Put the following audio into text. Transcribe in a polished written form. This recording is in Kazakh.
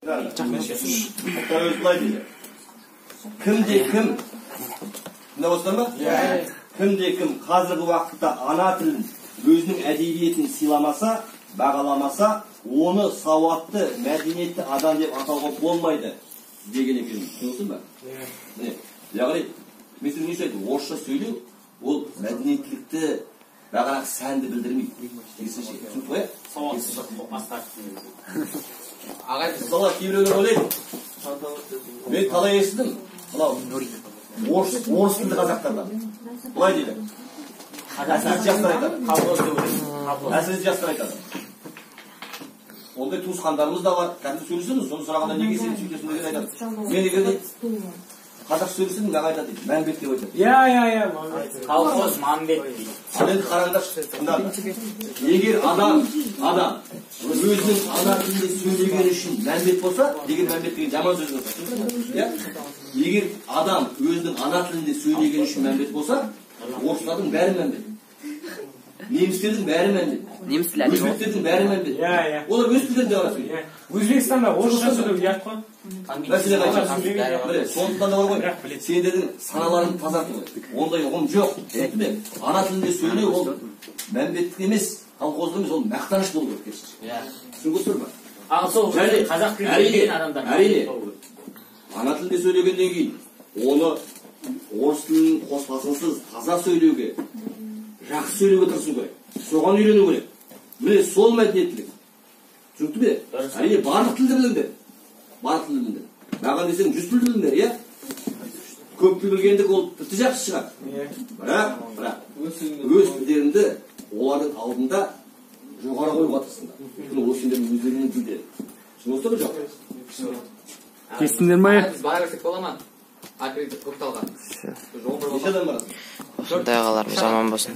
былай дейді. Кім тыңдап отырсыздар ма? Кім қазіргі уақытта ана тілін өзінің әдебиетін сыйламаса, бағаламаса, оны сауатты, мәдениетті адам деп атауға болмайды деген екен. Түсінесің ба? Яғни, мен сізге не сөйлейді? Орысша сөйлеу, ол мәдениеттілікті, бағанағы сәнді білдірмейді. Керісінше, түсініп қоя? Мысалға, кейбіреулер ойлайды. Мен талай естідім. Орыс тілді қазақтардан. Бұлай дейді. Әсіресе жастар айтады. Ондай туысқандарымыз да бар. Кәдімгі сөйлесеміз, соны сұрағанда неге сен сөйтесің деген айтады. Мен егер дейді, қазақ сөйлесең, маған айтады дейді. Мәмбет деп айтады. Колхоз Мәмбет дейді. Ал енді қараңдаршы, тыңдаңдар. Егер адам өзінің ана тілінде сөйлеген үшін мәмбет болса, деген мәмбет деген жаман сөз болса. Егер адам өзінің ана тілінде сөйлеген үшін мәмбет болса, орыстардың бәрі мәмбет. Немістердің бәрі мәмбет. Өзбектердің бәрі мәмбет. Олар өз тілдерінде ғана сөйлейді. Өзбекстанда орысша сөйлеу ұят қой. Мәселе қайда? Сондықтан да бар ғой. Сендердің саналарын тазарту керек. Ондай ұғым жоқ. Ана тілінде сөйлеу ол мәмбеттік емес, колхоздық емес, ол мақтаныш болу керек. Түсінесіздер ма? Ал сол қазақ тілінде сөйлеген адамдар. Әрине. Ана тілінде сөйлегеннен кейін оны орыс тілінің қоспасынсыз таза сөйлеуге, жақсы сөйлеуге тырысу керек. Соған үйрену керек. Міне сол мәдениеттілік. Түсінікті ме? Әрине барлық тілді біліңдер. Барлық тілді біліңдер. Маған десең 100 тілді біліңдер, иә? Көп тіл білгендік ол тіпті жақсы шығар. Бірақ өз тілдеріңді олардың алдында жоғары қоюға тырысыңдар. Өйткені ол сендердің өздеріңнің тілдері. Түсінесіздер ме жоқ? Кестіңдер ме? Біз бара берсек бола ма? Аккредит көпталған. Неше адам барасың? Осындай ағаларымыз аман болсын.